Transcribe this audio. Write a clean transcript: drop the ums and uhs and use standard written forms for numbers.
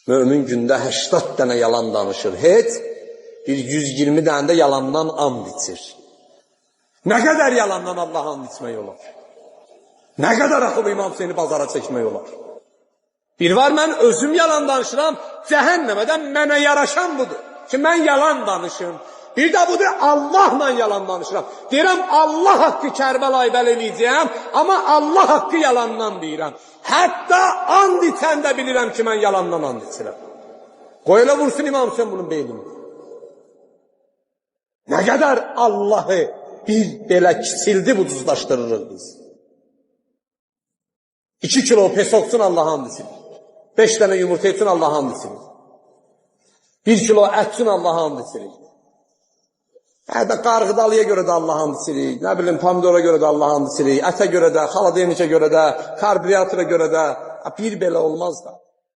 Mömin gündə 80 dənə yalan danışır. Heç bir 120 dənə də yalandan and içir. Nə qədər yalandan Allaha and içmək olar? Nə qədər axıb İmam Hüseyni bazara çəkmək olar? Bir var, mən özüm yalan danışıram, cəhənnəmədən mənə yaraşan budur ki, mən yalan danışım. Bir də budur, Allahla yalan danışıram. Deyirəm, Allah haqqı Kərbəlayı bəl eləyəcəyəm, amma Allah haqqı yalandan deyirəm. Hətta and içəndə bilirəm ki, mən yalandan and içirəm. Qoy elə vursun İmam Hüseyin bunun beynini. Nə qədər Allahı bir belə kiçildi, bucuzlaşdırırıq biz. 2 kilo pesok üçün Allah'a and içilir. 5 dənə yumurta üçün Allah'a and içilir. 1 kilo ət üçün Allah'a and içilir. Hətta qarğıdalıya görə də Allah'a and içirik, nə bilim, pomidora görə də Allah'a and içirik, ətə görə də, xaladenikə görə də, karbriyatora görə də, bir belə olmaz da.